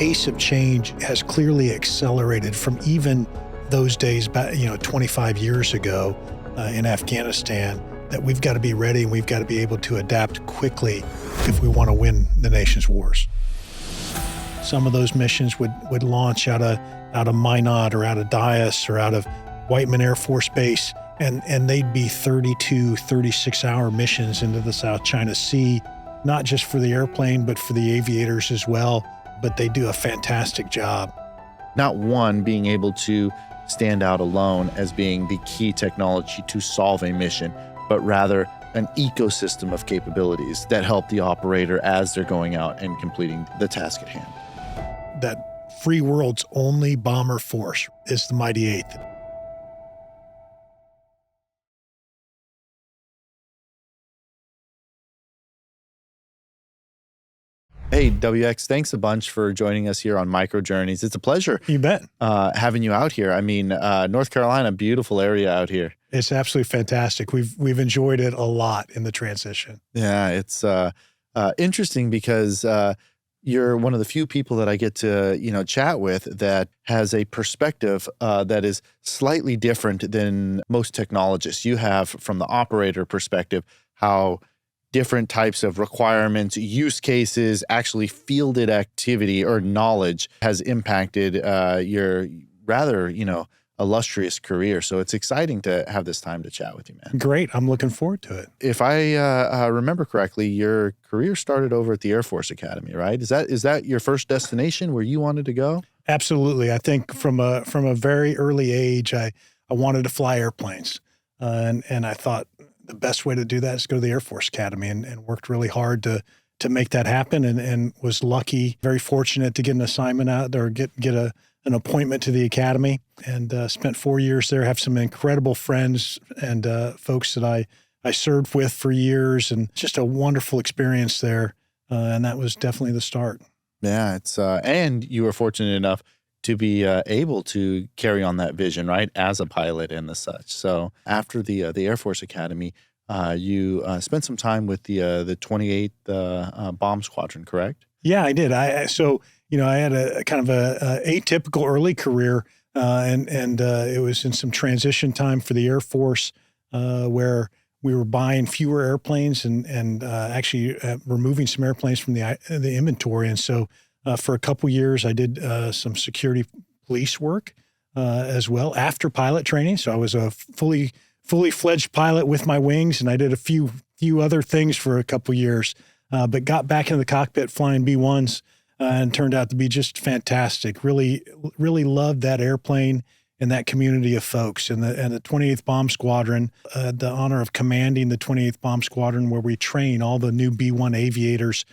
pace of change has clearly accelerated from even those days back, 25 years ago in Afghanistan, that we've got to be ready and we've got to be able to adapt quickly if we want to win the nation's wars. Some of those missions would launch out of Minot or out of Dias or out of Whiteman Air Force Base, and they'd be 32, 36-hour missions into the South China Sea, not just for the airplane, but for the aviators as well. But they do a fantastic job. Not one being able to stand out alone as being the key technology to solve a mission, but rather an ecosystem of capabilities that help the operator as they're going out and completing the task at hand. That free world's only bomber force is the Mighty Eighth. Hey, WX, thanks a bunch for joining us here on Micro Journeys. It's a pleasure. You bet. Having you out here. I mean, North Carolina, beautiful area out here. It's absolutely fantastic. We've enjoyed it a lot in the transition. Yeah, it's interesting because you're one of the few people that I get to, chat with that has a perspective that is slightly different than most technologists. You have, from the operator perspective, how different types of requirements, use cases, actually fielded activity or knowledge has impacted your rather, illustrious career. So it's exciting to have this time to chat with you, man. Great. I'm looking forward to it. If I remember correctly, your career started over at the Air Force Academy, right? Is that your first destination where you wanted to go? Absolutely. I think from a very early age, I wanted to fly airplanes. And I thought the best way to do that is go to the Air Force Academy, and worked really hard to make that happen, and was lucky, very fortunate to get an assignment out or get an appointment to the Academy, and spent 4 years there, have some incredible friends and folks that I served with for years, and just a wonderful experience there. And that was definitely the start. Yeah, it's and you were fortunate enough to be able to carry on that vision, right, as a pilot and the such. So after the Air Force Academy, you spent some time with the 28th Bomb Squadron, correct? Yeah, I did. I had a kind of a atypical early career, and it was in some transition time for the Air Force, where we were buying fewer airplanes and actually removing some airplanes from the inventory. And so for a couple years, I did some security police work as well after pilot training. So I was a fully fledged pilot with my wings, and I did a few other things for a couple years, but got back into the cockpit flying B-1s and turned out to be just fantastic. Really, really loved that airplane and that community of folks. And the 28th Bomb Squadron, the honor of commanding the 28th Bomb Squadron, where we train all the new B-1 aviators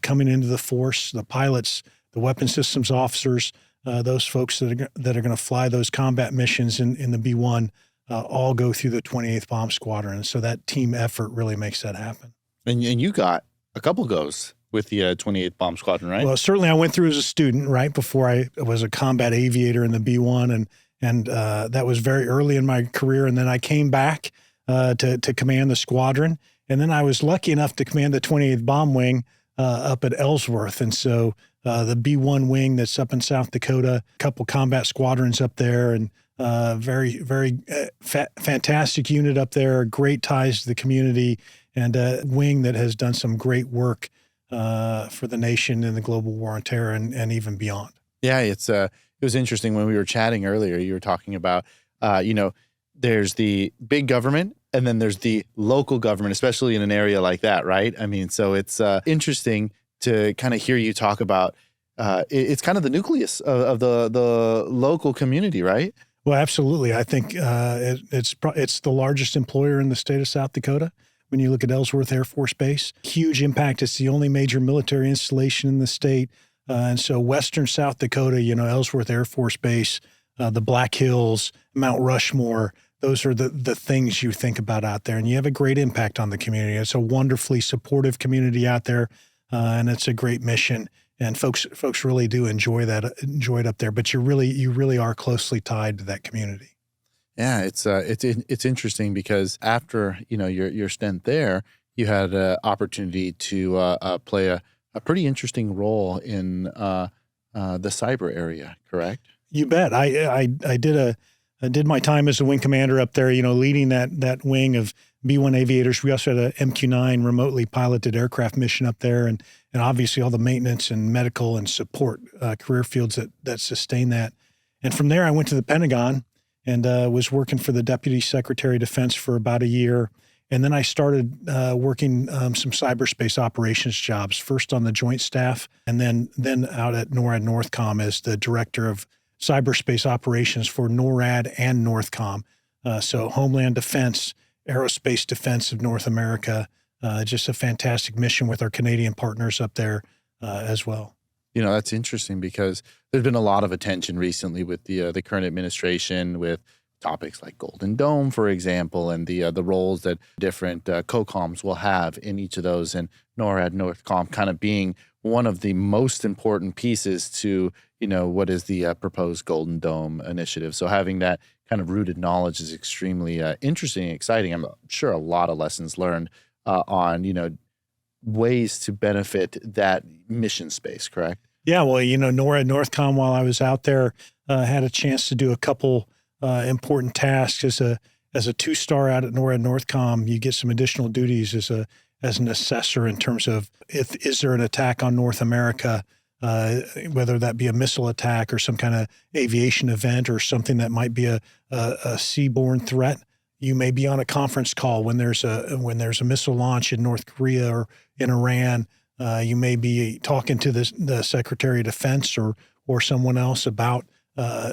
coming into the force, the pilots, the weapons systems officers, those folks that are going to fly those combat missions in the B-1, all go through the 28th Bomb Squadron. And so that team effort really makes that happen. And you got a couple goes with the 28th Bomb Squadron, right? Well, certainly I went through as a student, right, before I was a combat aviator in the B-1, and that was very early in my career. And then I came back to command the squadron. And then I was lucky enough to command the 28th Bomb Wing up at Ellsworth. And so the B-1 wing that's up in South Dakota, a couple combat squadrons up there, and very, very fantastic unit up there, great ties to the community, and a wing that has done some great work for the nation in the global war on terror and even beyond. Yeah, it was interesting when we were chatting earlier. You were talking about, there's the big government and then there's the local government, especially in an area like that, right? I mean, so it's interesting to kind of hear you talk about. It's kind of the nucleus of the local community, right? Well, absolutely. I think it's the largest employer in the state of South Dakota. When you look at Ellsworth Air Force Base, huge impact. It's the only major military installation in the state. And so western South Dakota, Ellsworth Air Force Base, the Black Hills, Mount Rushmore, those are the things you think about out there. And you have a great impact on the community. It's a wonderfully supportive community out there, and it's a great mission. And folks really do enjoy it up there. But you really are closely tied to that community. Yeah, it's interesting because after your stint there, you had an opportunity to play a pretty interesting role in the cyber area, correct? You bet. I did my time as a wing commander up there, leading that wing of B-1 aviators. We also had a MQ-9 remotely piloted aircraft mission up there, and obviously all the maintenance and medical and support career fields that sustain that. And from there, I went to the Pentagon and was working for the Deputy Secretary of Defense for about a year. And then I started working some cyberspace operations jobs, first on the Joint Staff, and then out at NORAD Northcom as the Director of Cyberspace Operations for NORAD and Northcom. So Homeland Defense, Aerospace Defense of North America, just a fantastic mission with our Canadian partners up there as well. That's interesting because there's been a lot of attention recently with the current administration with topics like Golden Dome, for example, and the roles that different COCOMs will have in each of those, and NORAD, Northcom kind of being one of the most important pieces to, what is the proposed Golden Dome initiative. So having that kind of rooted knowledge is extremely interesting and exciting. I'm sure a lot of lessons learned on, ways to benefit that mission space, correct? Yeah, well, NORAD, Northcom, while I was out there, had a chance to do a couple important tasks. As a 2-star out at NORAD Northcom, you get some additional duties as an assessor in terms of is there an attack on North America, whether that be a missile attack or some kind of aviation event or something that might be a seaborne threat. You may be on a conference call when there's a missile launch in North Korea or in Iran. You may be talking to the Secretary of Defense or someone else about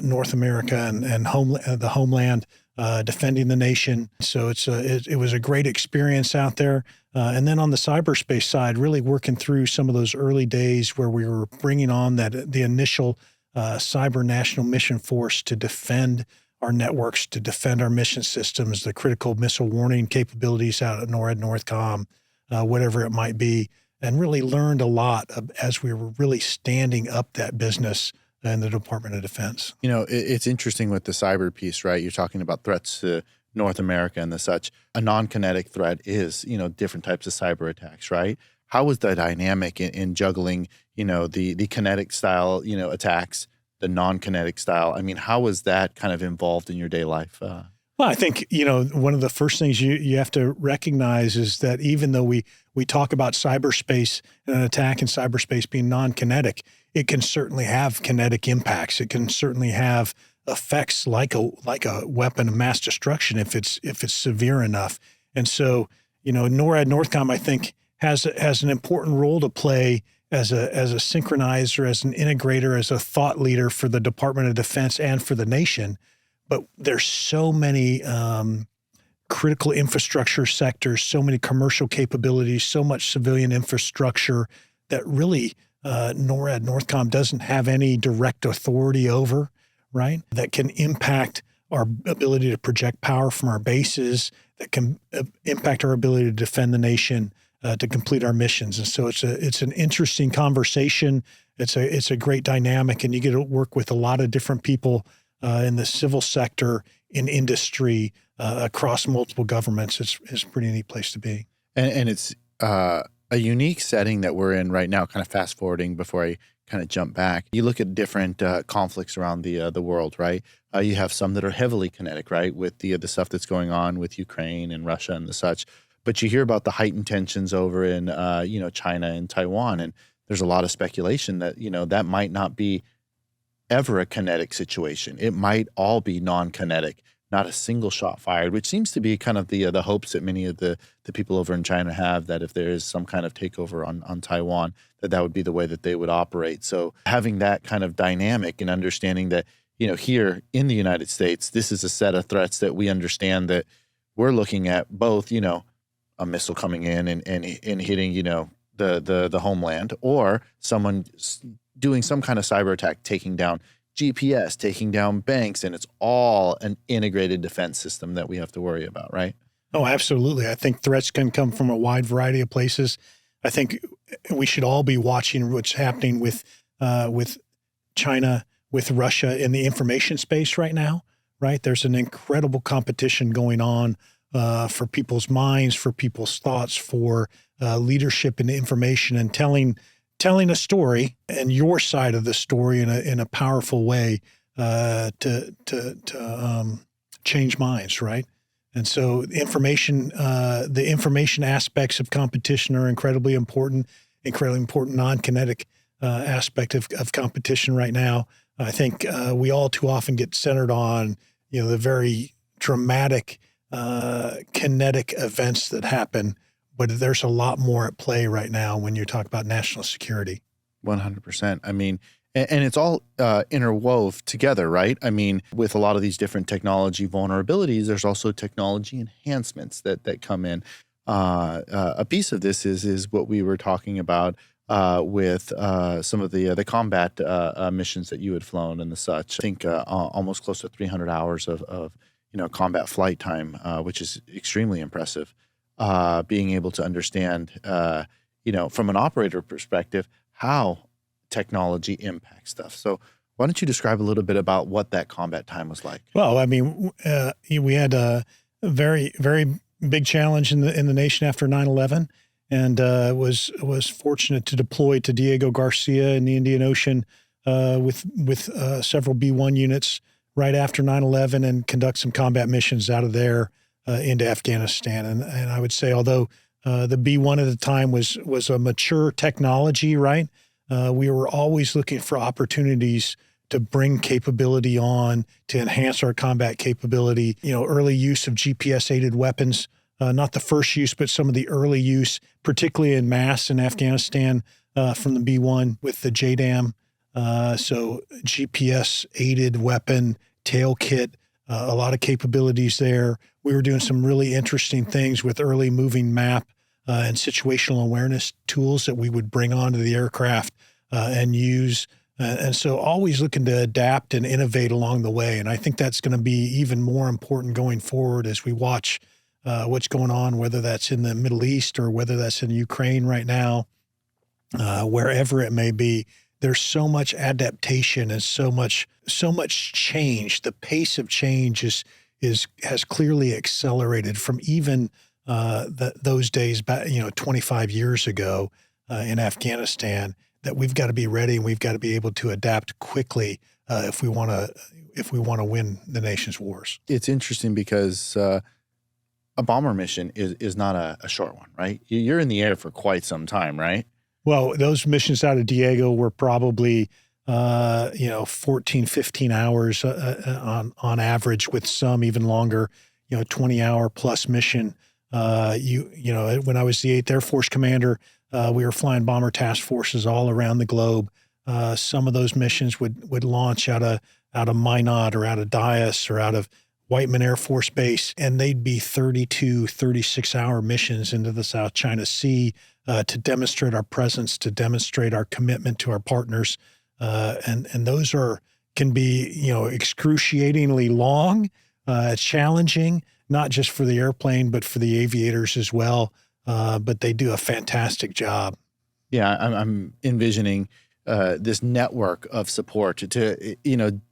North America and the homeland, defending the nation. So it was a great experience out there. And then on the cyberspace side, really working through some of those early days where we were bringing on the initial cyber national mission force to defend our networks, to defend our mission systems, the critical missile warning capabilities out at NORAD, Northcom, whatever it might be, and really learned a lot as we were really standing up that business in the Department of Defense. It's interesting with the cyber piece, right? You're talking about threats to North America and the such. A non-kinetic threat is, different types of cyber attacks, right? How was the dynamic in juggling, the kinetic style, attacks, the non-kinetic style? I mean, how was that kind of involved in your day life? Well, I think, one of the first things you have to recognize is that even though we talk about cyberspace and an attack in cyberspace being non-kinetic, it can certainly have kinetic impacts. It can certainly have effects like a weapon of mass destruction if it's severe enough. And so, NORAD Northcom, I think, has an important role to play as a synchronizer, as an integrator, as a thought leader for the Department of Defense and for the nation. But there's so many critical infrastructure sectors, so many commercial capabilities, so much civilian infrastructure that really NORAD Northcom doesn't have any direct authority over, right? That can impact our ability to project power from our bases, that can impact our ability to defend the nation, to complete our missions. And so it's an interesting conversation. It's a great dynamic, and you get to work with a lot of different people in the civil sector, in industry, across multiple governments. It's a pretty neat place to be. And it's a unique setting that we're in right now, kind of fast forwarding before I kind of jump back. You look at different conflicts around the world, right? You have some that are heavily kinetic, right? With the stuff that's going on with Ukraine and Russia and the such. But you hear about the heightened tensions over in, China and Taiwan. And there's a lot of speculation that, that might not be ever a kinetic situation. It might all be non-kinetic, not a single shot fired, which seems to be kind of the hopes that many of the people over in China have, that if there is some kind of takeover on Taiwan, that would be the way that they would operate. So having that kind of dynamic and understanding that, here in the United States, this is a set of threats that we understand that we're looking at both, a missile coming in and hitting, the homeland, or someone doing some kind of cyber attack, taking down GPS, taking down banks, and it's all an integrated defense system that we have to worry about, right? Oh, absolutely. I think threats can come from a wide variety of places. I think we should all be watching what's happening with China, with Russia in the information space right now, right? There's an incredible competition going on for people's minds, for people's thoughts, for leadership in information, and telling telling a story and your side of the story in a powerful way to change minds, right? And so the information aspects of competition are incredibly important non-kinetic aspect of competition right now. I think we all too often get centered on, the very dramatic kinetic events that happen, but there's a lot more at play right now when you talk about national security. 100%. I mean, and it's all interwove together, right? I mean, with a lot of these different technology vulnerabilities, there's also technology enhancements that come in. A piece of this is what we were talking about with some of the combat missions that you had flown and the such. I think almost close to 300 hours of combat flight time, which is extremely impressive. Being able to understand, from an operator perspective, how technology impacts stuff. So why don't you describe a little bit about what that combat time was like? Well, I mean, we had a very, very big challenge in the nation after 9/11, and was fortunate to deploy to Diego Garcia in the Indian Ocean with several B-1 units right after 9/11 and conduct some combat missions out of there into Afghanistan. And I would say, although the B-1 at the time was a mature technology, right? We were always looking for opportunities to bring capability on, to enhance our combat capability. Early use of GPS-aided weapons, not the first use, but some of the early use, particularly in mass in Afghanistan from the B-1 with the JDAM. So GPS-aided weapon, tail kit, a lot of capabilities there. We were doing some really interesting things with early moving map and situational awareness tools that we would bring onto the aircraft and use. And so always looking to adapt and innovate along the way. And I think that's going to be even more important going forward as we watch what's going on, whether that's in the Middle East or whether that's in Ukraine right now, wherever it may be. There's so much adaptation and so much change. The pace of change has clearly accelerated from even those days back, 25 years ago in Afghanistan. That we've got to be ready and we've got to be able to adapt quickly if we want to win the nation's wars. It's interesting because a bomber mission is not a short one, right? You're in the air for quite some time, right? Well, those missions out of Diego were probably 14, 15 hours on average, with some even longer, 20-hour plus mission. When I was the 8th Air Force commander, we were flying bomber task forces all around the globe. Some of those missions would launch out of Minot or out of Dias or out of Whiteman Air Force Base, and they'd be 32, 36-hour missions into the South China Sea to demonstrate our presence, to demonstrate our commitment to our partners. And those can be, excruciatingly long, challenging, not just for the airplane, but for the aviators as well. But they do a fantastic job. Yeah, I'm envisioning this network of support to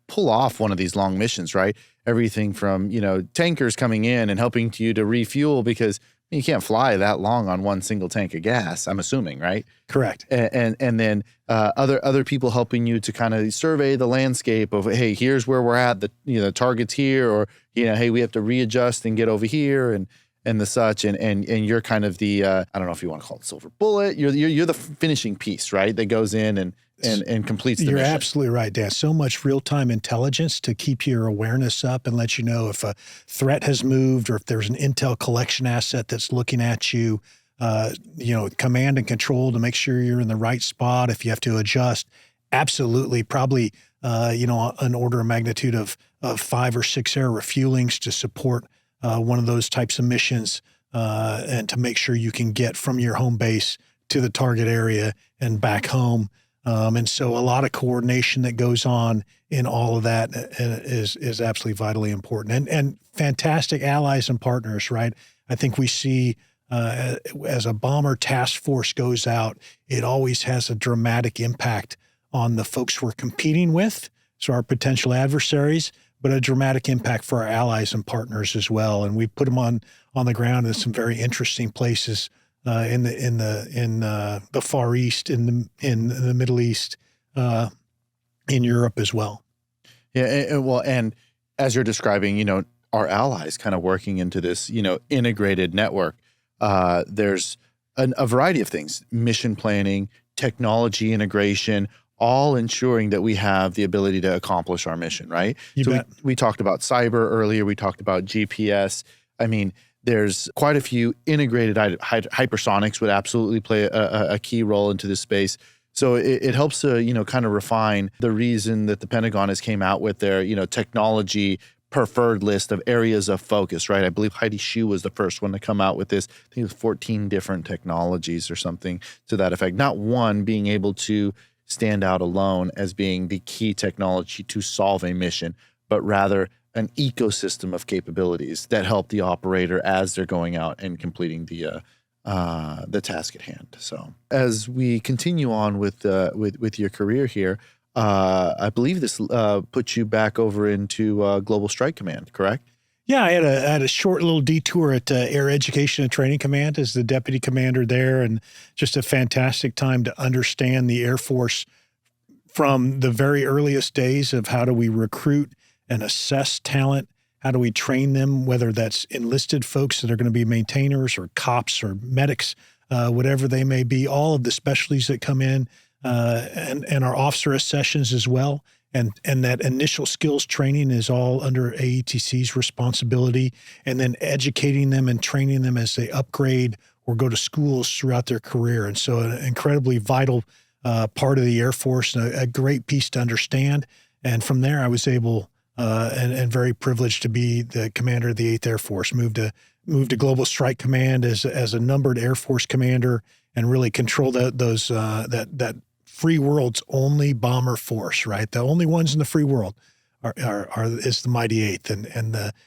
pull off one of these long missions, right? Everything from, tankers coming in and helping you to refuel, because you can't fly that long on one single tank of gas, I'm assuming, right? Correct. And then other people helping you to kind of survey the landscape of, hey, here's where we're at, the target's here, or, hey, we have to readjust and get over here and the such, and you're kind of the I don't know if you want to call it silver bullet. You're the finishing piece, right? That goes in and completes the mission. You're absolutely right, Dan. So much real-time intelligence to keep your awareness up and let you know if a threat has moved or if there's an intel collection asset that's looking at you. Command and control to make sure you're in the right spot. If you have to adjust, absolutely, probably an order of magnitude of 5 or 6 air refuelings to support one of those types of missions, and to make sure you can get from your home base to the target area and back home. And so a lot of coordination that goes on in all of that is absolutely vitally important, and fantastic allies and partners, right? I think we see as a bomber task force goes out, it always has a dramatic impact on the folks we're competing with, so our potential adversaries, but a dramatic impact for our allies and partners as well. And we put them on the ground in some very interesting places in the Far East, in the Middle East, in Europe as well. Yeah, and as you're describing, our allies kind of working into this, integrated network. There's a variety of things: mission planning, technology integration, all ensuring that we have the ability to accomplish our mission, right? You bet. We talked about cyber earlier. We talked about GPS. I mean, there's quite a few integrated hypersonics would absolutely play a key role into this space. So it helps to, kind of refine the reason that the Pentagon has came out with their, technology preferred list of areas of focus, right? I believe Heidi Shyu was the first one to come out with this. I think it was 14 different technologies or something to that effect. Not one being able to stand out alone as being the key technology to solve a mission, but rather an ecosystem of capabilities that help the operator as they're going out and completing the task at hand. So as we continue on with your career here, I believe this puts you back over into Global Strike Command, correct? Yeah, I had a short little detour at Air Education and Training Command as the deputy commander there, and just a fantastic time to understand the Air Force from the very earliest days of how do we recruit and assess talent, how do we train them, whether that's enlisted folks that are going to be maintainers or cops or medics, whatever they may be, all of the specialties that come in, and our officer sessions as well. And that initial skills training is all under AETC's responsibility, and then educating them and training them as they upgrade or go to schools throughout their career. And so an incredibly vital part of the Air Force, and a great piece to understand. And from there, I was able and very privileged to be the commander of the 8th Air Force, moved to Global Strike Command as a numbered Air Force commander, and really control that free world's only bomber force, right? The only ones in the free world is the Mighty Eighth.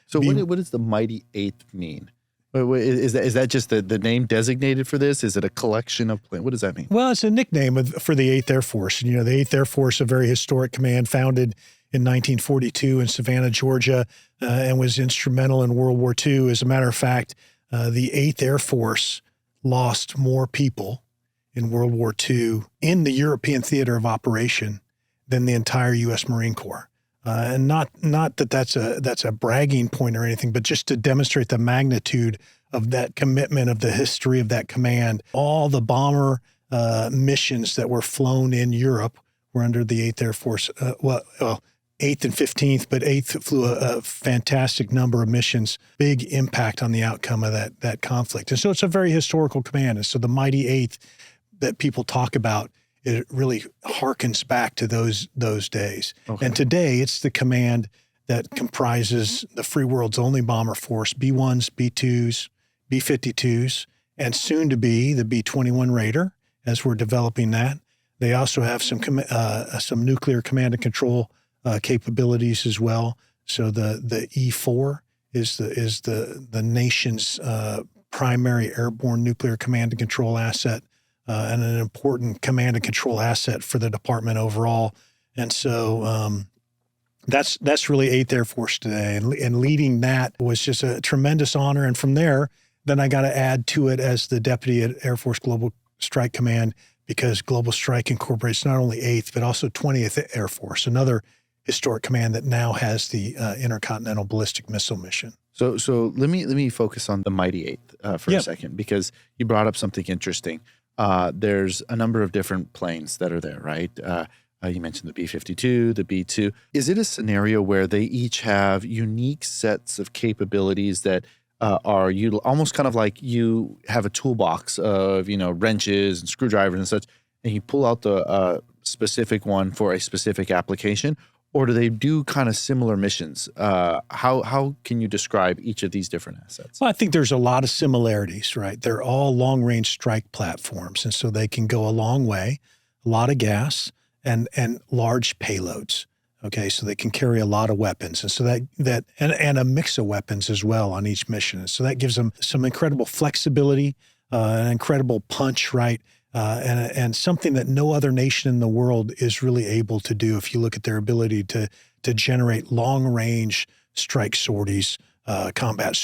So what does the Mighty Eighth mean? Is that just the name designated for this? Is it a collection of planes? What does that mean? Well, it's a nickname for the 8th Air Force. And, the 8th Air Force, a very historic command, founded in 1942 in Savannah, Georgia, and was instrumental in World War II. As a matter of fact, the 8th Air Force lost more people in World War II in the European theater of operation than the entire U.S. Marine Corps. And not that that's a bragging point or anything, but just to demonstrate the magnitude of that commitment, of the history of that command. All the bomber missions that were flown in Europe were under the 8th Air Force. 8th and 15th, but 8th flew a fantastic number of missions, big impact on the outcome of that conflict. And so it's a very historical command. And so the Mighty 8th that people talk about, it really harkens back to those days. Okay. And today it's the command that comprises the free world's only bomber force, B-1s, B-2s, B-52s, and soon to be the B-21 Raider, as we're developing that. They also have some nuclear command and control capabilities as well. So the E-4 is the nation's primary airborne nuclear command and control asset, and an important command and control asset for the department overall. And so that's really 8th Air Force today. And leading that was just a tremendous honor. And from there, then I got to add to it as the deputy at Air Force Global Strike Command, because Global Strike incorporates not only 8th, but also 20th Air Force, another historic command that now has the intercontinental ballistic missile mission. So let me focus on the Mighty Eighth for a second, because you brought up something interesting. There's a number of different planes that are there, right? You mentioned the B-52, the B-2. Is it a scenario where they each have unique sets of capabilities that are almost kind of like you have a toolbox of, wrenches and screwdrivers and such, and you pull out the specific one for a specific application? Or do they do kind of similar missions? How can you describe each of these different assets? Well, I think there's a lot of similarities, right? They're all long-range strike platforms, and so they can go a long way, a lot of gas, and large payloads. Okay, so they can carry a lot of weapons, and so and a mix of weapons as well on each mission. And so that gives them some incredible flexibility, an incredible punch, right? And something that no other nation in the world is really able to do. If you look at their ability to generate long-range strike sorties, combat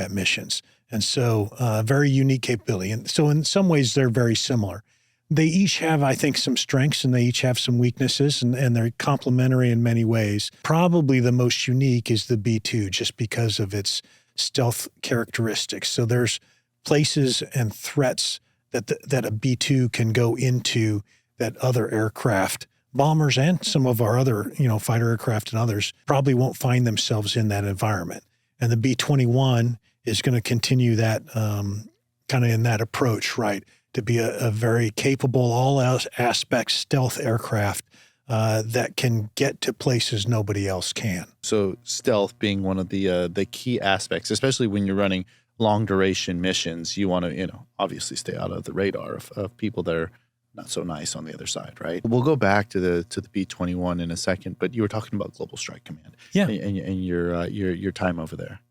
missions. And so very unique capability. And so in some ways, they're very similar. They each have, I think, some strengths and they each have some weaknesses, and they're complementary in many ways. Probably the most unique is the B-2 just because of its stealth characteristics. So there's places and threats that a B-2 can go into that other aircraft, bombers and some of our other, fighter aircraft and others probably won't find themselves in that environment. And the B-21 is going to continue that kind of in that approach, right? To be a very capable, all aspects stealth aircraft that can get to places nobody else can. So stealth being one of the key aspects, especially when you're running long duration missions, you want to, obviously stay out of the radar of people that are not so nice on the other side, right? We'll go back to the B-21 in a second, but you were talking about Global Strike Command, and your time over there.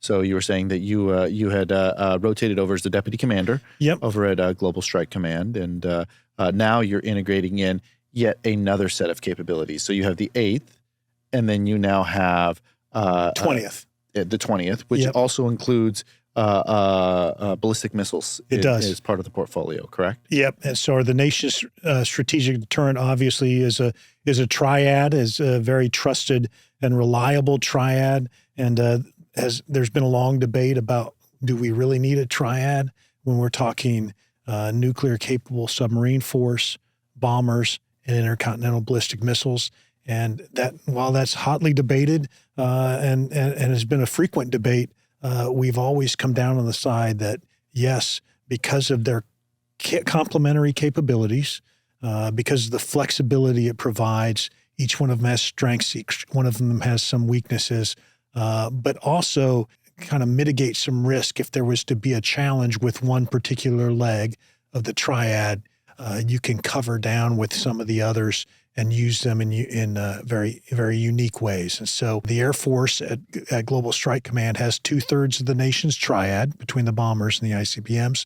So you were saying that you had rotated over as the deputy commander over at Global Strike Command, and now you're integrating in yet another set of capabilities. So you have the 8th, and then you now have 20th. The 20th, which also includes ballistic missiles. It does. As part of the portfolio, correct? Yep. And so the nation's strategic deterrent obviously is a triad, is a very trusted and reliable triad, and there's been a long debate about, do we really need a triad when we're talking nuclear capable submarine force, bombers, and intercontinental ballistic missiles? And that, while that's hotly debated and has been a frequent debate, we've always come down on the side that yes, because of their complementary capabilities, because of the flexibility it provides, each one of them has strengths, each one of them has some weaknesses, but also kind of mitigate some risk if there was to be a challenge with one particular leg of the triad. You can cover down with some of the others and use them in very, very unique ways. And so the Air Force at Global Strike Command has 2/3 of the nation's triad between the bombers and the ICBMs,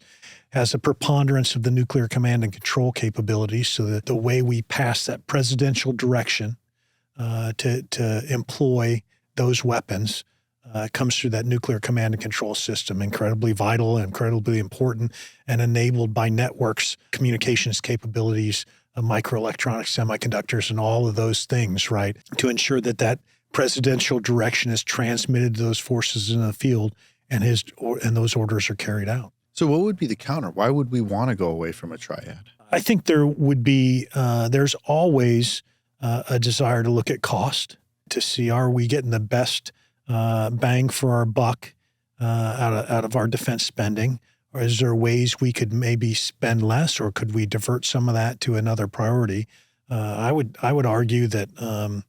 has a preponderance of the nuclear command and control capabilities, so that the way we pass that presidential direction to employ those weapons comes through that nuclear command and control system, incredibly vital, incredibly important, and enabled by networks, communications capabilities, microelectronics, semiconductors, and all of those things, right, to ensure that presidential direction is transmitted to those forces in the field and those orders are carried out. So what would be the counter? Why would we want to go away from a triad? I think there would be, there's always a desire to look at cost, to see, are we getting the best bang for our buck out of our defense spending? Or is there ways we could maybe spend less, or could we divert some of that to another priority? I would argue that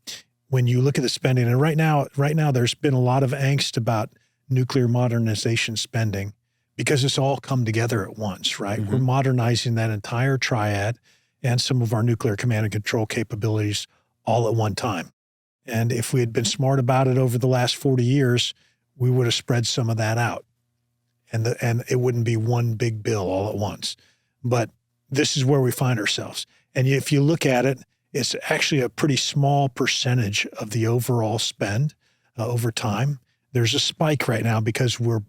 when you look at the spending, and right now there's been a lot of angst about nuclear modernization spending because it's all come together at once, right? Mm-hmm. We're modernizing that entire triad and some of our nuclear command and control capabilities all at one time. And if we had been smart about it over the last 40 years, we would have spread some of that out. And it wouldn't be one big bill all at once. But this is where we find ourselves. And if you look at it, it's actually a pretty small percentage of the overall spend over time. There's a spike right now because we're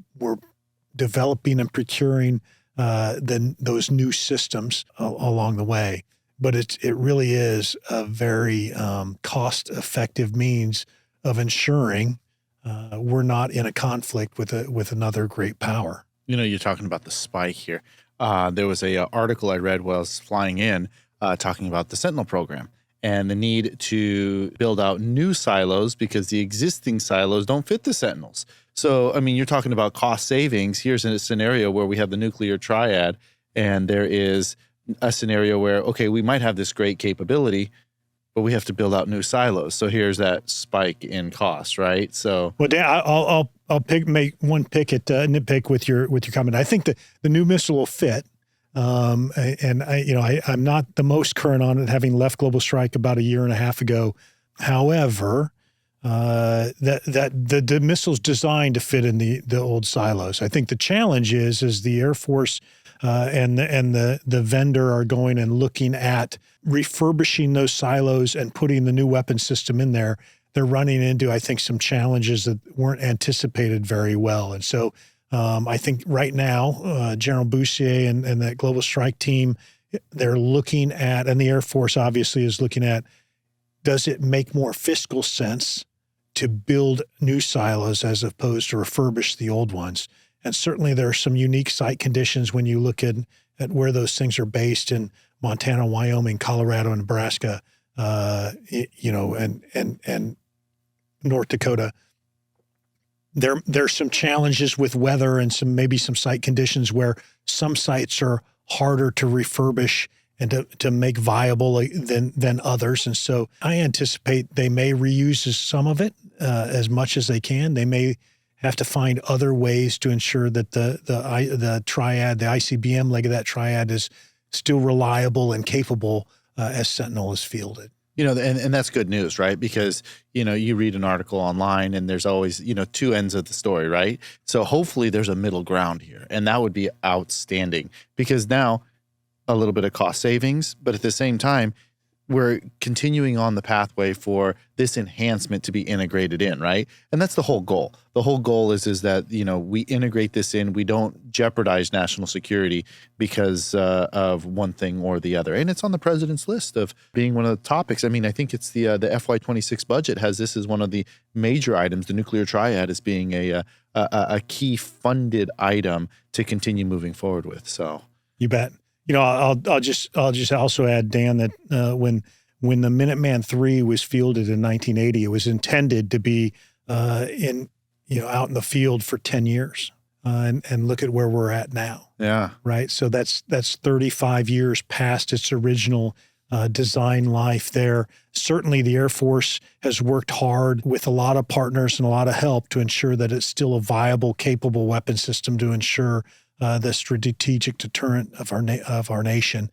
developing and procuring those new systems along the way. But it really is a very cost-effective means of ensuring we're not in a conflict with another great power. You're talking about the spike here. There was a article I read while I was flying in talking about the Sentinel program and the need to build out new silos because the existing silos don't fit the Sentinels. So, you're talking about cost savings. Here's a scenario where we have the nuclear triad and there is a scenario where, okay, we might have this great capability, but we have to build out new silos. So here's that spike in cost, right? So, well, Dan, I'll make one nitpick with your comment. I think the new missile will fit, and I'm not the most current on it, having left Global Strike about a year and a half ago. However, the missile's designed to fit in the old silos. I think the challenge is the Air Force and the vendor are going and looking at refurbishing those silos and putting the new weapon system in there. They're running into, I think, some challenges that weren't anticipated very well. And so I think right now, General Boussier and that Global Strike Team, they're looking at, and the Air Force obviously is looking at, does it make more fiscal sense to build new silos as opposed to refurbish the old ones? And certainly there are some unique site conditions when you look at where those things are based in Montana, Wyoming, Colorado, and Nebraska, and North Dakota. There's some challenges with weather and maybe some site conditions where some sites are harder to refurbish and to make viable than others. And so I anticipate they may reuse some of it as much as they can. They may have to find other ways to ensure that the triad, the ICBM leg of that triad, is still reliable and capable as Sentinel is fielded. And that's good news, right? Because, you read an article online and there's always, two ends of the story, right? So hopefully there's a middle ground here, and that would be outstanding, because now a little bit of cost savings, but at the same time, we're continuing on the pathway for this enhancement to be integrated in, right? And that's the whole goal. The whole goal is that, we integrate this in. We don't jeopardize national security because of one thing or the other. And it's on the president's list of being one of the topics. I mean, I think it's the FY26 budget has this as one of the major items. The nuclear triad as being a key funded item to continue moving forward with. So you bet. I'll just also add, Dan, that when the Minuteman III was fielded in 1980, it was intended to be out in the field for 10 years, and look at where we're at now. Yeah. Right. So that's 35 years past its original design life. There, certainly the Air Force has worked hard with a lot of partners and a lot of help to ensure that it's still a viable, capable weapon system to ensure the strategic deterrent of our nation,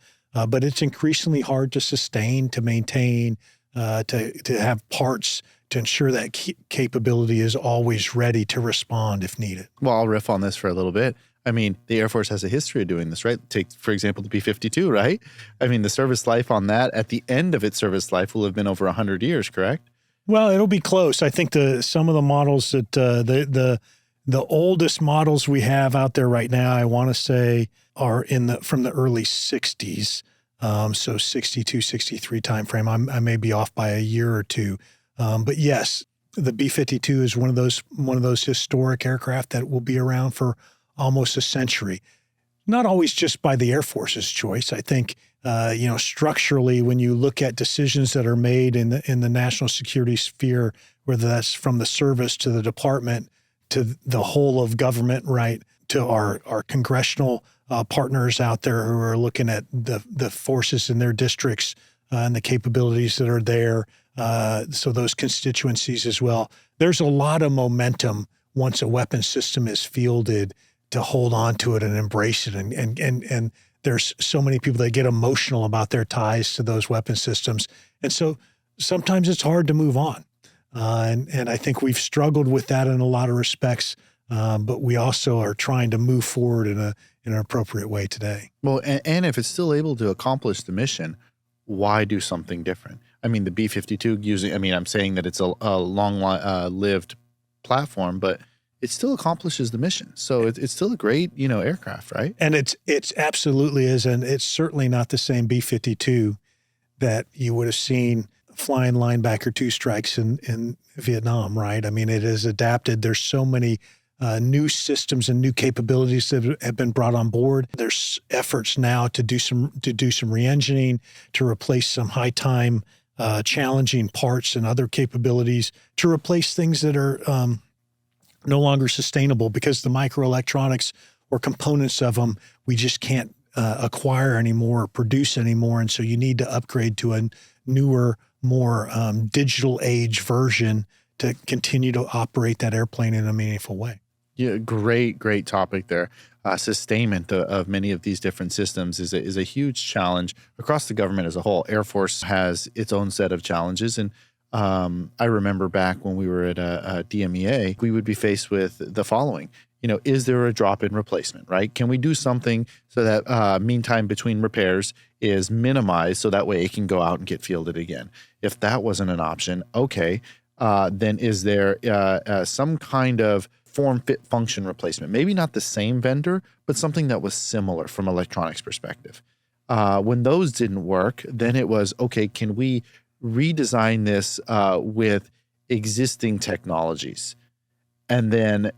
but it's increasingly hard to sustain, to maintain, to have parts to ensure that capability is always ready to respond if needed. Well, I'll riff on this for a little bit. I mean, the Air Force has a history of doing this, right? Take, for example, the B-52, right? I mean, the service life on that, at the end of its service life, will have been over 100 years, correct? Well, it'll be close. I think some of the models that the oldest models we have out there right now, I want to say, are from the early 60s, so 62, 63 timeframe. I may be off by a year or two, but yes, the B-52 is one of those historic aircraft that will be around for almost a century. Not always just by the Air Force's choice. I think structurally, when you look at decisions that are made in the national security sphere, whether that's from the service to the department, to the whole of government, right, to our congressional partners out there who are looking at the forces in their districts and the capabilities that are there. So those constituencies as well. There's a lot of momentum once a weapon system is fielded to hold on to it and embrace it. And there's so many people that get emotional about their ties to those weapon systems. And so sometimes it's hard to move on. And I think we've struggled with that in a lot of respects, but we also are trying to move forward in an appropriate way today. Well, and if it's still able to accomplish the mission, why do something different? I mean, the B-52 I'm saying that it's a long-lived platform, but it still accomplishes the mission. So it's still a great, aircraft, right? And it's absolutely is, and it's certainly not the same B-52 that you would have seen flying linebacker two strikes in Vietnam, right? I mean, it is adapted. There's so many new systems and new capabilities that have been brought on board. There's efforts now to do some re-engineering, to replace some high time challenging parts and other capabilities, to replace things that are no longer sustainable because the microelectronics or components of them we just can't acquire anymore or produce anymore, and so you need to upgrade to a newer, more digital age version to continue to operate that airplane in a meaningful way. Yeah, great topic there. Sustainment of many of these different systems is a huge challenge across the government as a whole. Air Force has its own set of challenges, and I remember back when we were at DMEA, we would be faced with the following. Is there a drop-in replacement, right? Can we do something so that meantime between repairs is minimized so that way it can go out and get fielded again? If that wasn't an option, okay, then is there some kind of form, fit, function replacement. Maybe not the same vendor, but something that was similar from electronics perspective. When those didn't work, then it was, okay, can we redesign this with existing technologies? And then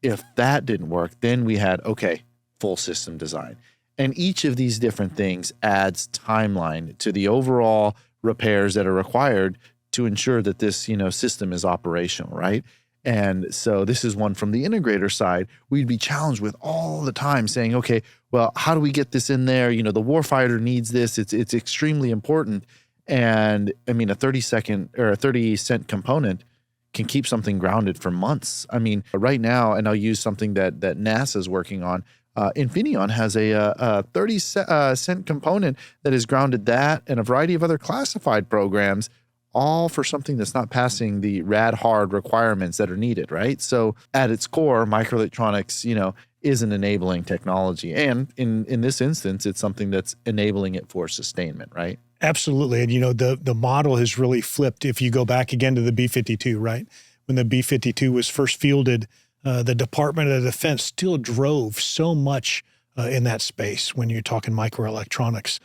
if that didn't work, then we had, okay, full system design. And each of these different things adds timeline to the overall repairs that are required to ensure that this, system is operational, right? And so this is one from the integrator side. We'd be challenged with all the time saying, okay, well, how do we get this in there? The warfighter needs this. It's extremely important. And I mean, a 30-second or a 30-cent component can keep something grounded for months. I mean, right now, and I'll use something that NASA's working on. Infineon has a 30-cent component that is grounded, that and a variety of other classified programs, all for something that's not passing the rad hard requirements that are needed, right? So at its core, microelectronics, is an enabling technology. And in this instance, it's something that's enabling it for sustainment, right? Absolutely. And, the model has really flipped. If you go back again to the B-52, right? When the B-52 was first fielded, the Department of Defense still drove so much in that space when you're talking microelectronics,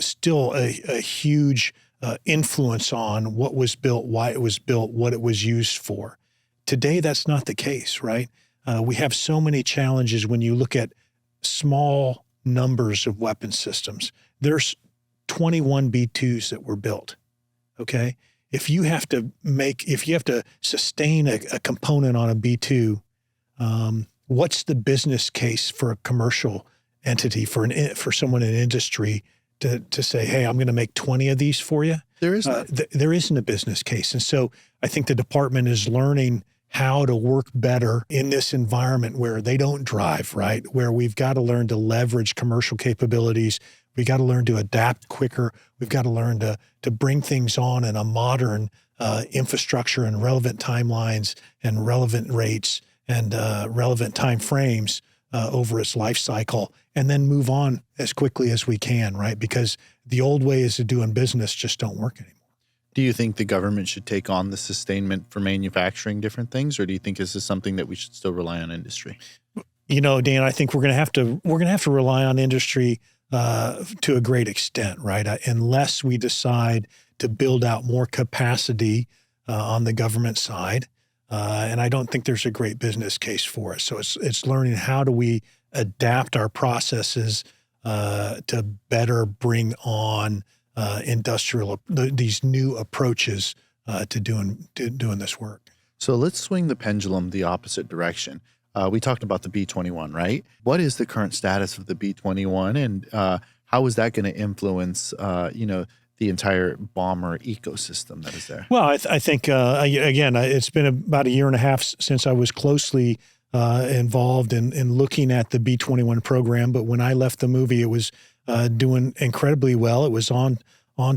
still a huge influence on what was built, why it was built, what it was used for. Today, that's not the case, right? We have so many challenges when you look at small numbers of weapon systems. There's 21 B-2s that were built, okay? If you have to sustain a component on a B-2, what's the business case for a commercial entity, for someone in industry to say, hey, I'm going to make 20 of these for you? There isn't. There isn't a business case. And so I think the department is learning how to work better in this environment where they don't drive, right? Where we've got to learn to leverage commercial capabilities. We got to learn to adapt quicker. We've got to learn to bring things on in a modern infrastructure and relevant timelines and relevant rates and relevant time frames over its life cycle, and then move on as quickly as we can, right? Because the old ways of doing business just don't work anymore. Do you think the government should take on the sustainment for manufacturing different things, or do you think this is something that we should still rely on industry? Dan, I think we're going to have to rely on industry to a great extent, right? Unless we decide to build out more capacity on the government side, and I don't think there's a great business case for it. So it's learning how do we adapt our processes to better bring on these new approaches to doing this work. So let's swing the pendulum the opposite direction. We talked about the B-21, right? What is the current status of the B-21, and how is that going to influence, the entire bomber ecosystem that is there? Well, I think, again, it's been about a year and a half since I was closely involved in looking at the B-21 program. But when I left the movie, it was doing incredibly well. It was on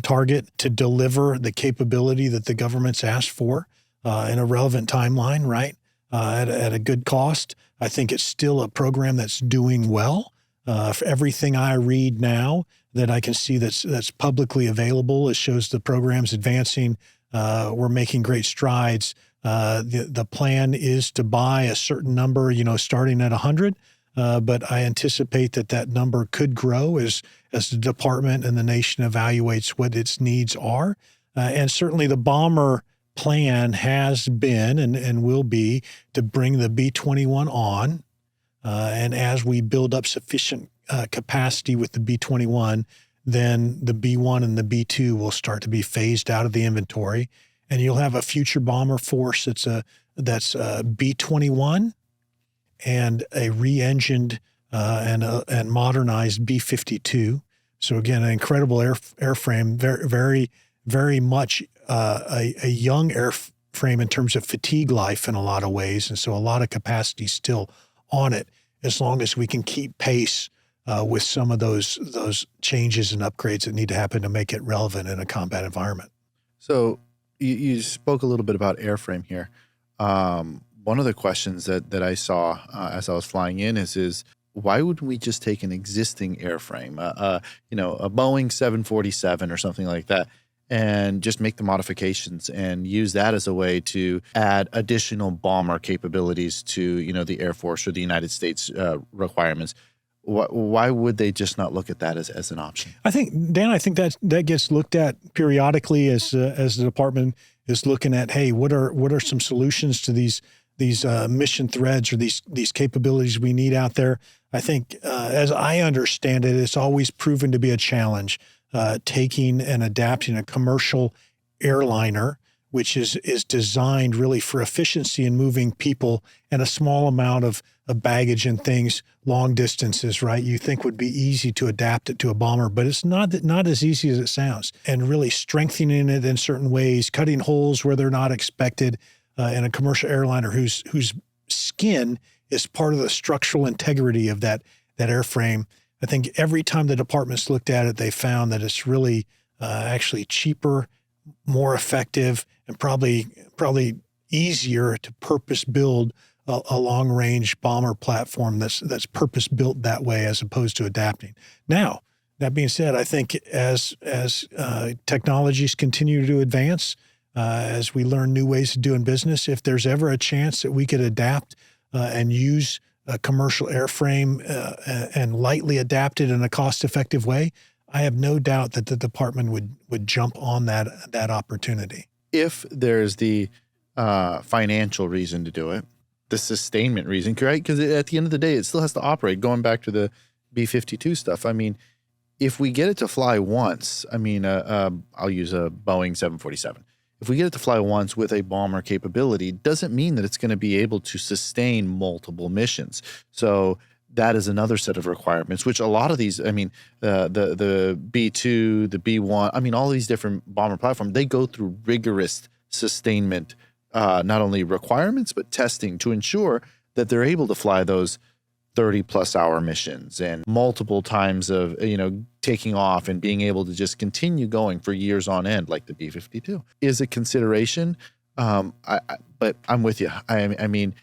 target to deliver the capability that the government's asked for in a relevant timeline, right? At a good cost. I think it's still a program that's doing well. For everything I read now that I can see that's publicly available, it shows the program's advancing. We're making great strides. The plan is to buy a certain number, starting at 100. But I anticipate that number could grow as the department and the nation evaluates what its needs are. And certainly the bomber plan has been and will be to bring the B-21 on. And as we build up sufficient capacity with the B-21, then the B-1 and the B-2 will start to be phased out of the inventory. And you'll have a future bomber force that's B-21 and a re-engined and modernized B-52. So again, an incredible airframe, very, very, very much a young airframe in terms of fatigue life in a lot of ways. And so a lot of capacity still on it, as long as we can keep pace with some of those changes and upgrades that need to happen to make it relevant in a combat environment. So you spoke a little bit about airframe here. One of the questions that I saw as I was flying in is why wouldn't we just take an existing airframe, a Boeing 747 or something like that, and just make the modifications and use that as a way to add additional bomber capabilities to, the Air Force or the United States requirements. Why would they just not look at that as an option? I think, Dan, that gets looked at periodically as the department is looking at, hey, what are some solutions to these mission threads or these capabilities we need out there? I think, as I understand it, it's always proven to be a challenge, taking and adapting a commercial airliner, which is designed really for efficiency in moving people and a small amount of baggage and things long distances, right? You think would be easy to adapt it to a bomber, but it's not as easy as it sounds. And really strengthening it in certain ways, cutting holes where they're not expected, in a commercial airliner whose skin is part of the structural integrity of that airframe. I think every time the department's looked at it, they found that it's really actually cheaper, more effective, and probably easier to purpose build a long range bomber platform that's purpose built that way as opposed to adapting. Now, that being said, I think as technologies continue to advance, as we learn new ways of doing business, if there's ever a chance that we could adapt and use a commercial airframe and lightly adapt it in a cost-effective way, I have no doubt that the department would jump on that opportunity. If there's the financial reason to do it, the sustainment reason, right? Because at the end of the day, it still has to operate. Going back to the B-52 stuff, I mean, if we get it to fly once, I mean, I'll use a Boeing 747. If we get it to fly once with a bomber capability, doesn't mean that it's going to be able to sustain multiple missions. So that is another set of requirements, which a lot of these, I mean, the B-2, the B-1, I mean, all these different bomber platforms, they go through rigorous sustainment, not only requirements, but testing to ensure that they're able to fly those 30-plus hour missions and multiple times of, taking off and being able to just continue going for years on end, like the B-52 is a consideration. But I'm with you. I mean,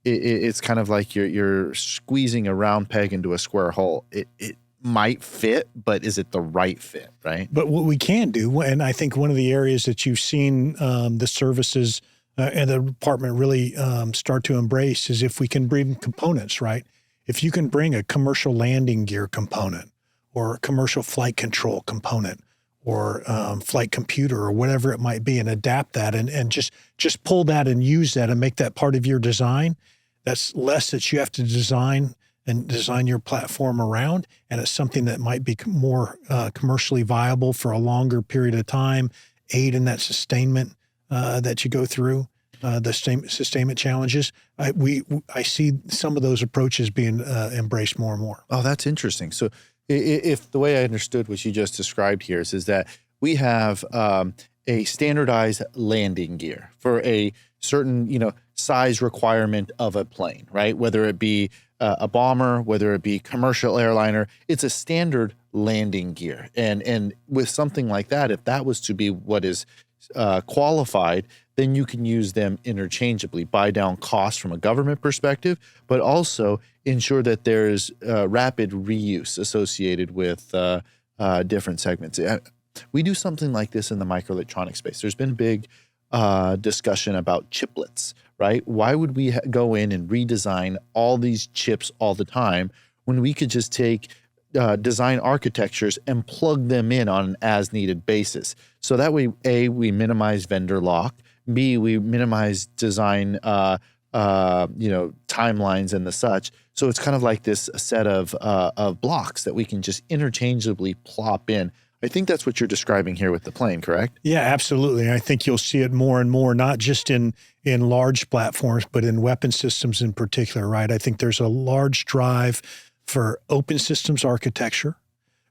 it's kind of like you're squeezing a round peg into a square hole. It might fit, but is it the right fit, right? But what we can do, and I think one of the areas that you've seen the services and the department really start to embrace is if we can bring components, right? If you can bring a commercial landing gear component or a commercial flight control component or flight computer or whatever it might be and adapt that and just pull that and use that and make that part of your design, that's less that you have to design your platform around. And it's something that might be more commercially viable for a longer period of time, aid in that sustainment that you go through. The sustainment challenges, I see some of those approaches being embraced more and more. Oh, that's interesting. So if the way I understood what you just described here is that we have a standardized landing gear for a certain, size requirement of a plane, right? Whether it be a bomber, whether it be commercial airliner, it's a standard landing gear. And with something like that, if that was to be what is qualified, then you can use them interchangeably, buy down costs from a government perspective, but also ensure that there's rapid reuse associated with different segments. We do something like this in the microelectronics space. There's been big discussion about chiplets, right? Why would we go in and redesign all these chips all the time when we could just take design architectures and plug them in on an as-needed basis? So that way, A, we minimize vendor lock, B, we minimize design, timelines and the such. So it's kind of like this set of blocks that we can just interchangeably plop in. I think that's what you're describing here with the plane, correct? Yeah, absolutely. I think you'll see it more and more, not just in large platforms, but in weapon systems in particular, right? I think there's a large drive for open systems architecture,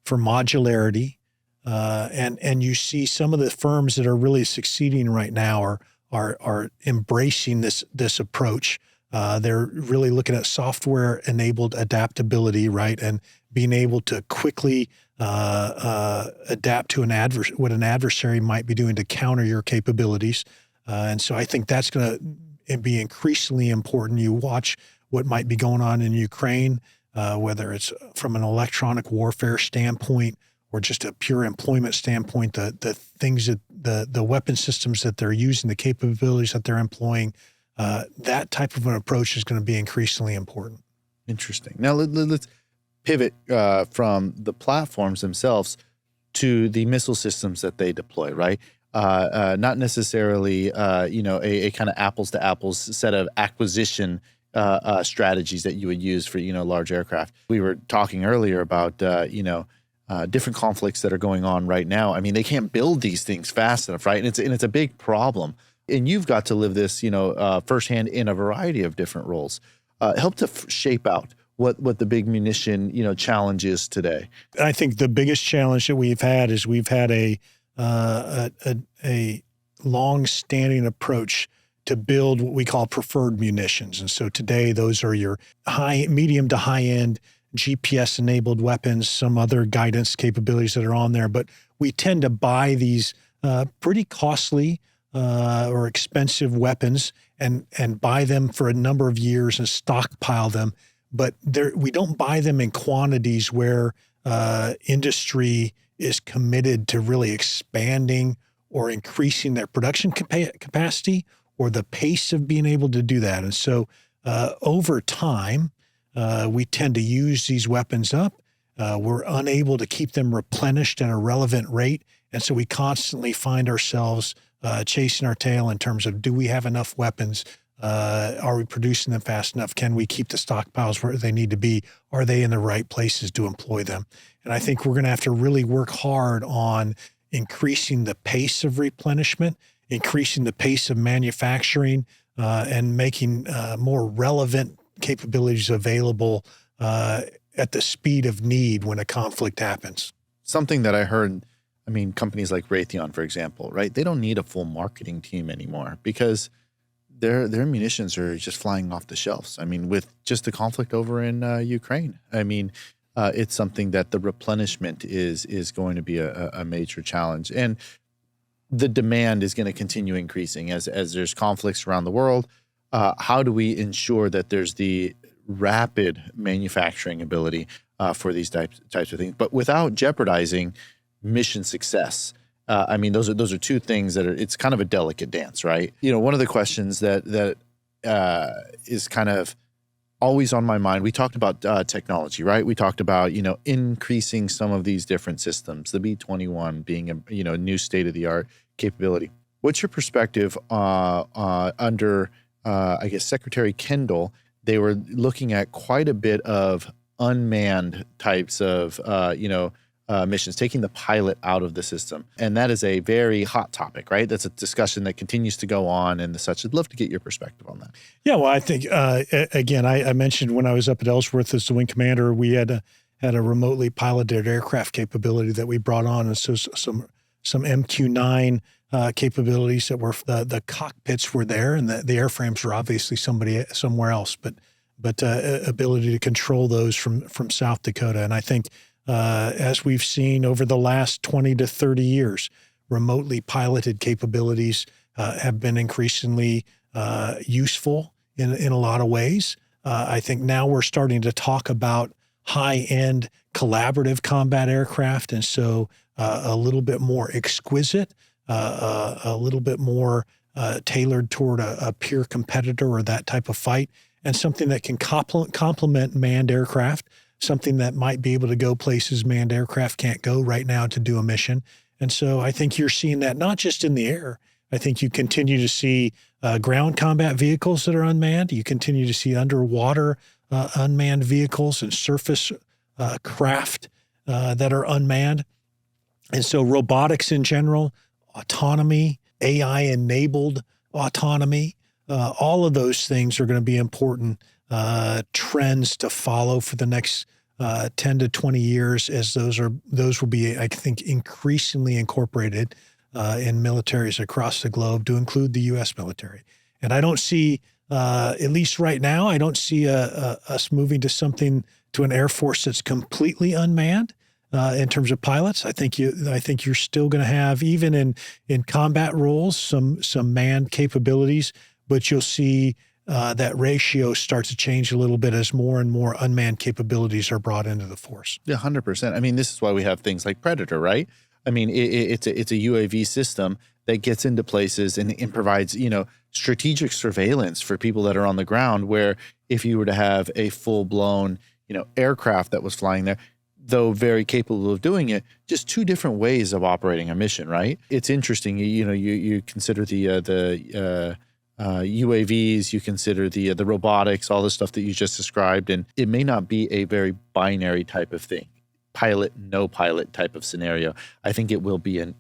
for modularity, and you see some of the firms that are really succeeding right now are embracing this approach. They're really looking at software-enabled adaptability, right, and being able to quickly adapt to what an adversary might be doing to counter your capabilities. And so I think that's going to be increasingly important. You watch what might be going on in Ukraine, whether it's from an electronic warfare standpoint or just a pure employment standpoint, the things that the weapon systems that they're using, the capabilities that they're employing, that type of an approach is going to be increasingly important. Interesting. Now let's pivot from the platforms themselves to the missile systems that they deploy, right? Not necessarily, a kind of apples to apples set of acquisition strategies that you would use for, large aircraft. We were talking earlier about, different conflicts that are going on right now. I mean, they can't build these things fast enough, right? And it's a big problem. And you've got to live this, firsthand in a variety of different roles. Help to shape out what the big munition, challenge is today. I think the biggest challenge that we've had is we've had a long-standing approach to build what we call preferred munitions. And so today, those are your medium to high-end GPS-enabled weapons, some other guidance capabilities that are on there. But we tend to buy these pretty costly or expensive weapons and buy them for a number of years and stockpile them. But we don't buy them in quantities where industry is committed to really expanding or increasing their production capacity or the pace of being able to do that. And so over time, we tend to use these weapons up. We're unable to keep them replenished at a relevant rate. And so we constantly find ourselves chasing our tail in terms of, do we have enough weapons? Are we producing them fast enough? Can we keep the stockpiles where they need to be? Are they in the right places to employ them? And I think we're going to have to really work hard on increasing the pace of replenishment, increasing the pace of manufacturing, and making more relevant capabilities available at the speed of need when a conflict happens. Something that I heard, companies like Raytheon, for example, right? They don't need a full marketing team anymore because their munitions are just flying off the shelves. With just the conflict over in Ukraine, it's something that the replenishment is going to be a major challenge. And the demand is going to continue increasing as there's conflicts around the world. How do we ensure that there's the rapid manufacturing ability for these types of things, but without jeopardizing mission success? Those are two things that it's kind of a delicate dance, right? One of the questions that is kind of always on my mind, we talked about technology, right? We talked about, increasing some of these different systems, the B-21 being a new state-of-the-art capability. What's your perspective under, Secretary Kendall? They were looking at quite a bit of unmanned types of, missions, taking the pilot out of the system. And that is a very hot topic, right? That's a discussion that continues to go on and such. I'd love to get your perspective on that. Yeah, well, I think, again, I mentioned when I was up at Ellsworth as the wing commander, we had a remotely piloted aircraft capability that we brought on. And so some MQ-9 capabilities that were, the cockpits were there and the airframes were obviously somewhere else, but ability to control those from South Dakota. And I think, as we've seen over the last 20 to 30 years, remotely piloted capabilities have been increasingly useful in a lot of ways. I think now we're starting to talk about high-end collaborative combat aircraft, and so a little bit more exquisite, a little bit more tailored toward a peer competitor or that type of fight, and something that can complement manned aircraft, something that might be able to go places manned aircraft can't go right now to do a mission. And so I think you're seeing that not just in the air. I think you continue to see ground combat vehicles that are unmanned. You continue to see underwater unmanned vehicles and surface craft that are unmanned. And so robotics in general, autonomy, AI-enabled autonomy, all of those things are going to be important trends to follow for the next 10 to 20 years, as those will be, I think, increasingly incorporated in militaries across the globe, to include the U.S. military. And I don't see, at least right now, I don't see us moving to an Air Force that's completely unmanned in terms of pilots. I think you're still going to have, even in combat roles, some manned capabilities, but you'll see that ratio starts to change a little bit as more and more unmanned capabilities are brought into the force. Yeah, 100%. I mean, this is why we have things like Predator, right? I mean, it's a UAV system that gets into places and provides, strategic surveillance for people that are on the ground, where if you were to have a full-blown, aircraft that was flying there, though very capable of doing it, just two different ways of operating a mission, right? It's interesting. You consider the UAVs, you consider the robotics, all the stuff that you just described, and it may not be a very binary type of thing, pilot, no pilot type of scenario. I think it will be an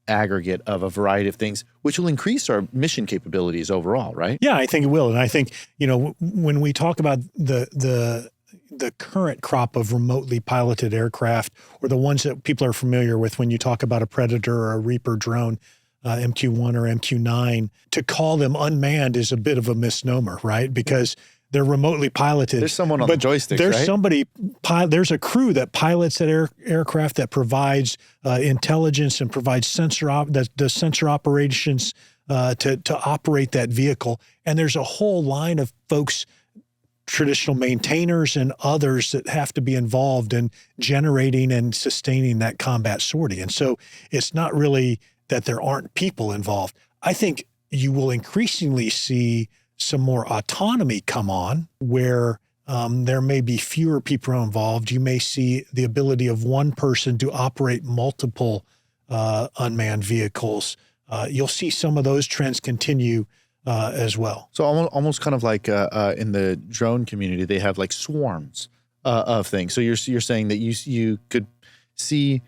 aggregate of a variety of things, which will increase our mission capabilities overall, right? Yeah, I think it will. And I think, when we talk about the current crop of remotely piloted aircraft, or the ones that people are familiar with when you talk about a Predator or a Reaper drone, MQ-1 or MQ-9, to call them unmanned is a bit of a misnomer, right? Because they're remotely piloted. There's someone on the joystick, right? There's a crew that pilots that aircraft, that provides intelligence and provides the sensor operations to operate that vehicle. And there's a whole line of folks, traditional maintainers and others, that have to be involved in generating and sustaining that combat sortie. And so it's not really that there aren't people involved. I think you will increasingly see some more autonomy come on, where there may be fewer people involved. You may see the ability of one person to operate multiple unmanned vehicles. You'll see some of those trends continue as well. So almost kind of like in the drone community, they have like swarms of things. So you're saying that you could see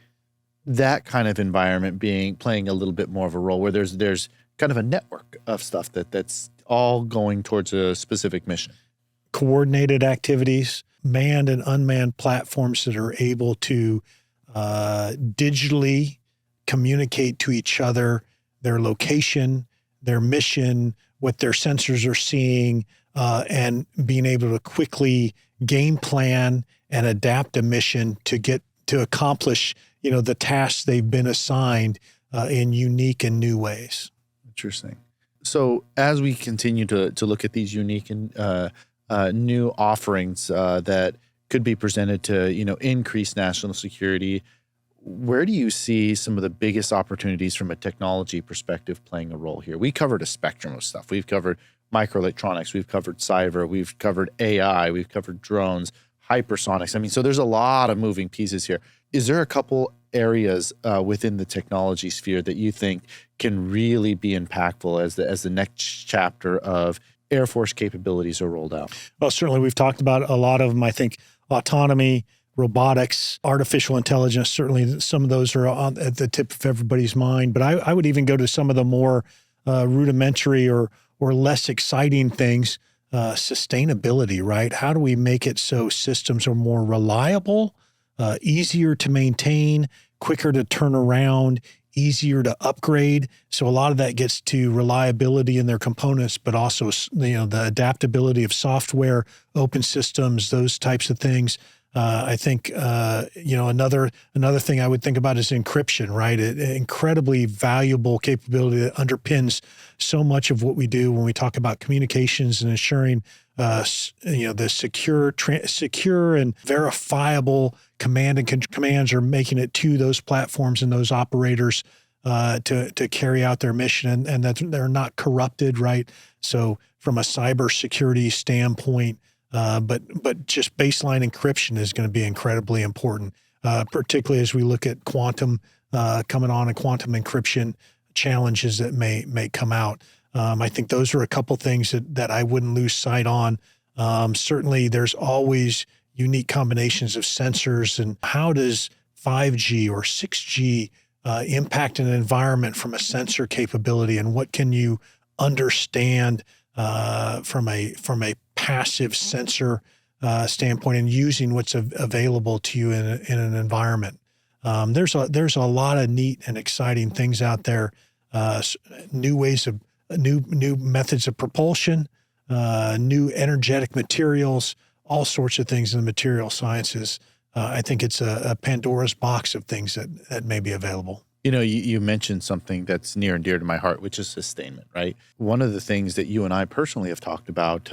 that kind of environment playing a little bit more of a role, where there's kind of a network of stuff that's all going towards a specific mission. Coordinated activities, manned and unmanned platforms that are able to digitally communicate to each other their location, their mission, what their sensors are seeing, and being able to quickly game plan and adapt a mission to accomplish, the tasks they've been assigned in unique and new ways. Interesting. So as we continue to look at these unique and new offerings that could be presented to, increase national security, where do you see some of the biggest opportunities from a technology perspective playing a role here? We covered a spectrum of stuff. We've covered microelectronics, we've covered cyber, we've covered AI, we've covered drones, hypersonics. I mean, so there's a lot of moving pieces here. Is there a couple areas within the technology sphere that you think can really be impactful as the next chapter of Air Force capabilities are rolled out? Well, certainly we've talked about a lot of them. I think autonomy, robotics, artificial intelligence, certainly some of those are at the tip of everybody's mind. But I would even go to some of the more rudimentary or less exciting things. Sustainability, right? How do we make it so systems are more reliable, easier to maintain, quicker to turn around, easier to upgrade? So a lot of that gets to reliability in their components, but also, the adaptability of software, open systems, those types of things. I think, another thing I would think about is encryption, right? Incredibly valuable capability that underpins so much of what we do when we talk about communications and ensuring, the secure and verifiable commands are making it to those platforms and those operators to carry out their mission, and that they're not corrupted, right? So from a cybersecurity standpoint, but just baseline encryption is going to be incredibly important, particularly as we look at quantum coming on and quantum encryption challenges that may come out. I think those are a couple things that I wouldn't lose sight on. Certainly, there's always unique combinations of sensors, and how does 5G or 6G impact an environment from a sensor capability, and what can you understand from a passive sensor standpoint, and using what's available to you in an environment. There's a lot of neat and exciting things out there. New methods of propulsion, new energetic materials, all sorts of things in the material sciences. I think it's a Pandora's box of things that may be available. You mentioned something that's near and dear to my heart, which is sustainment, right? One of the things that you and I personally have talked about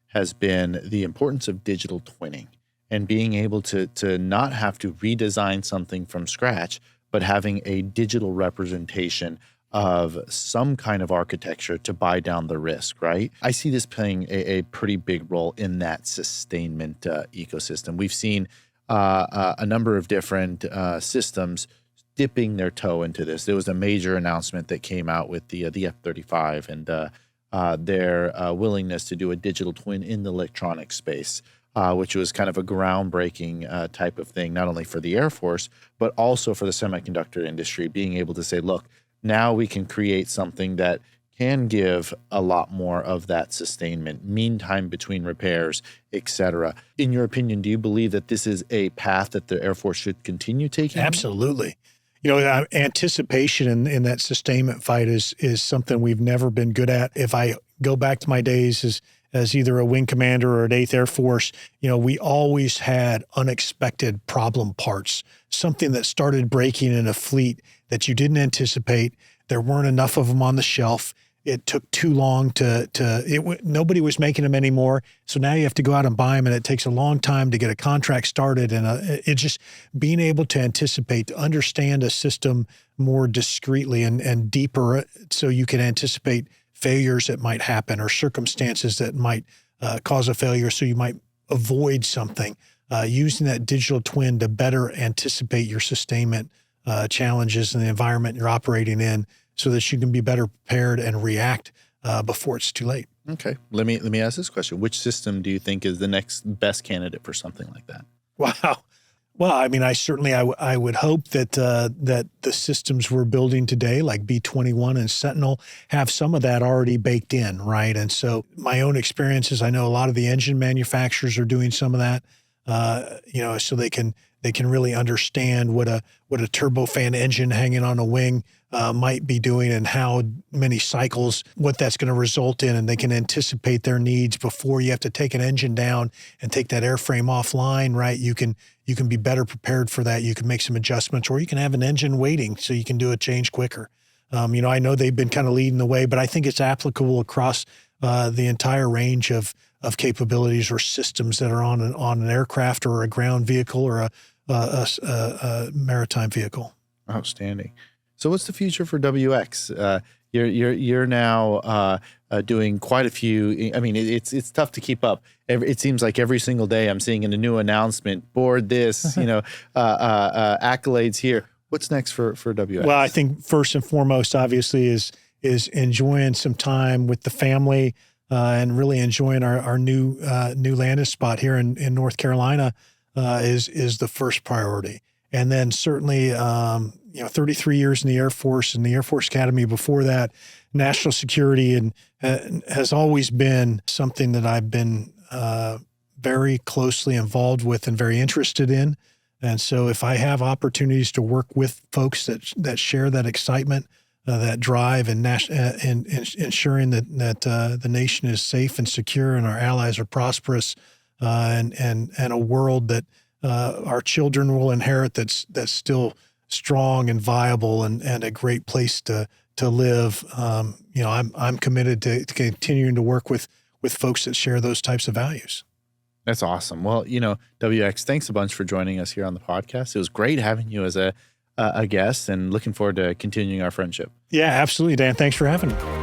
has been the importance of digital twinning and being able to not have to redesign something from scratch, but having a digital representation of some kind of architecture to buy down the risk, right? I see this playing a pretty big role in that sustainment ecosystem. We've seen a number of different systems dipping their toe into this. There was a major announcement that came out with the F-35 and their willingness to do a digital twin in the electronic space, which was kind of a groundbreaking type of thing, not only for the Air Force, but also for the semiconductor industry, being able to say, look, now we can create something that can give a lot more of that sustainment, mean time between repairs, et cetera. In your opinion, do you believe that this is a path that the Air Force should continue taking? Absolutely. Anticipation in that sustainment fight is something we've never been good at. If I go back to my days as either a wing commander or at 8th Air Force, we always had unexpected problem parts, something that started breaking in a fleet that you didn't anticipate. There weren't enough of them on the shelf. It took too long nobody was making them anymore. So now you have to go out and buy them, and it takes a long time to get a contract started. And it's just being able to anticipate, to understand a system more discreetly and deeper, so you can anticipate failures that might happen or circumstances that might cause a failure, so you might avoid something. Using that digital twin to better anticipate your sustainment challenges in the environment you're operating in, so that you can be better prepared and react before it's too late. Okay. Let me ask this question. Which system do you think is the next best candidate for something like that? Wow. Well, I mean, I would hope that that the systems we're building today, like B-21 and Sentinel, have some of that already baked in, right? And so my own experiences, I know a lot of the engine manufacturers are doing some of that, so they can really understand what a turbofan engine hanging on a wing might be doing, and how many cycles, what that's going to result in, and they can anticipate their needs before you have to take an engine down and take that airframe offline, right? You can be better prepared for that. You can make some adjustments, or you can have an engine waiting so you can do a change quicker. I know they've been kind of leading the way, but I think it's applicable across the entire range of capabilities or systems that are on an aircraft or a ground vehicle or a maritime vehicle. Outstanding. So what's the future for WX? You're now doing quite a few. I mean, it's tough to keep up. It seems like every single day I'm seeing a new announcement, board this, accolades here. What's next for WX? Well, I think first and foremost, obviously, is enjoying some time with the family and really enjoying our new landing spot here in North Carolina is the first priority. And then certainly, 33 years in the Air Force and the Air Force Academy before that, national security and has always been something that I've been very closely involved with and very interested in. And so if I have opportunities to work with folks that share that excitement, that drive, and ensuring that the nation is safe and secure and our allies are prosperous, and a world that our children will inherit that's still strong and viable and a great place to live. I'm committed to continuing to work with folks that share those types of values. That's awesome. Well, WX, thanks a bunch for joining us here on the podcast. It was great having you as a guest, and looking forward to continuing our friendship. Yeah, absolutely, Dan. Thanks for having me.